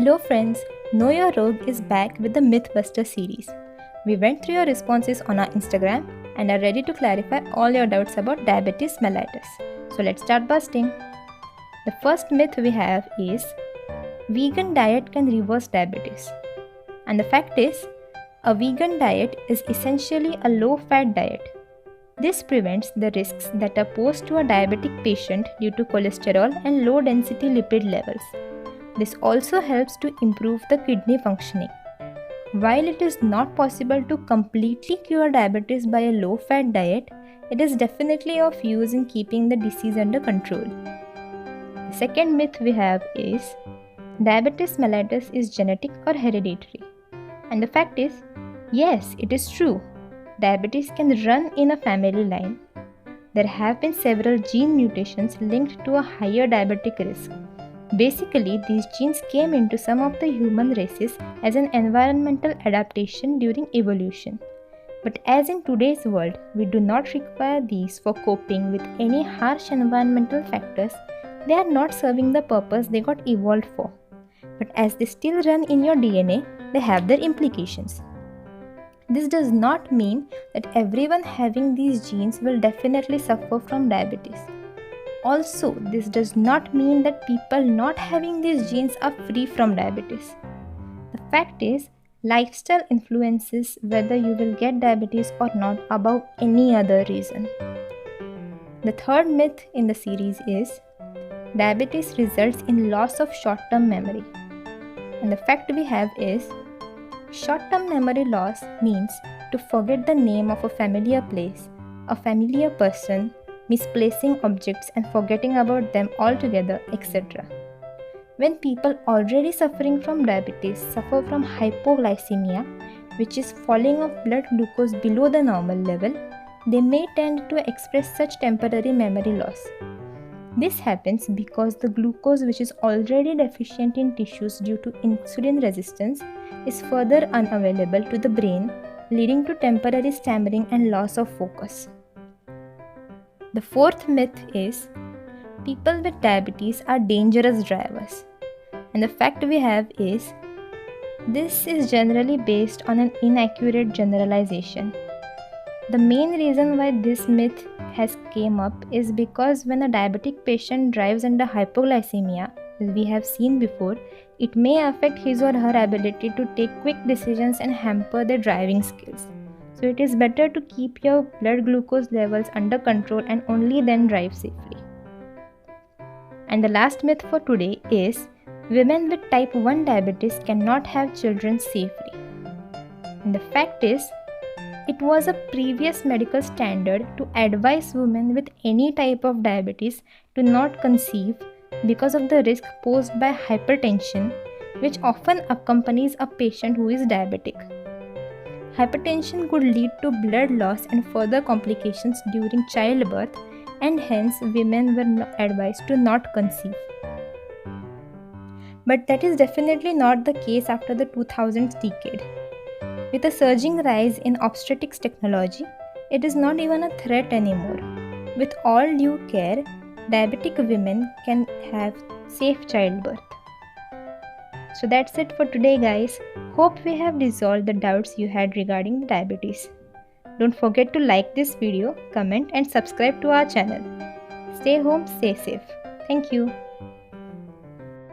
Hello friends, Know Your Rogue is back with the Mythbuster series. We went through your responses on our Instagram and are ready to clarify all your doubts about diabetes mellitus. So let's start busting. The first myth we have is vegan diet can reverse diabetes. And the fact is, a vegan diet is essentially a low-fat diet. This prevents the risks that are posed to a diabetic patient due to cholesterol and low-density lipid levels. This also helps to improve the kidney functioning. While it is not possible to completely cure diabetes by a low-fat diet, it is definitely of use in keeping the disease under control. The second myth we have is diabetes mellitus is genetic or hereditary. And the fact is, yes, it is true. Diabetes can run in a family line. There have been several gene mutations linked to a higher diabetic risk. Basically, these genes came into some of the human races as an environmental adaptation during evolution. But as in today's world, we do not require these for coping with any harsh environmental factors. They are not serving the purpose they got evolved for. But as they still run in your DNA, they have their implications. This does not mean that everyone having these genes will definitely suffer from diabetes. Also, this does not mean that people not having these genes are free from diabetes. The fact is, lifestyle influences whether you will get diabetes or not above any other reason. The third myth in the series is diabetes results in loss of short-term memory. And the fact we have is short-term memory loss means to forget the name of a familiar place, a familiar person, misplacing objects and forgetting about them altogether, etc. When people already suffering from diabetes suffer from hypoglycemia, which is falling of blood glucose below the normal level, they may tend to express such temporary memory loss. This happens because the glucose, which is already deficient in tissues due to insulin resistance, is further unavailable to the brain, leading to temporary stammering and loss of focus. The fourth myth is people with diabetes are dangerous drivers. And the fact we have is this is generally based on an inaccurate generalization. The main reason why this myth has came up is because when a diabetic patient drives under hypoglycemia, as we have seen before, it may affect his or her ability to take quick decisions and hamper their driving skills. So it is better to keep your blood glucose levels under control and only then drive safely. And the last myth for today is women with type 1 diabetes cannot have children safely. And the fact is, it was a previous medical standard to advise women with any type of diabetes to not conceive because of the risk posed by hypertension, which often accompanies a patient who is diabetic. Hypertension could lead to blood loss and further complications during childbirth, and hence women were advised to not conceive. But that is definitely not the case after the 2000s decade. With a surging rise in obstetrics technology, it is not even a threat anymore. With all due care, diabetic women can have safe childbirth. So that's it for today, guys. Hope we have resolved the doubts you had regarding diabetes. Don't forget to like this video, comment and subscribe to our channel. Stay home, stay safe. Thank you.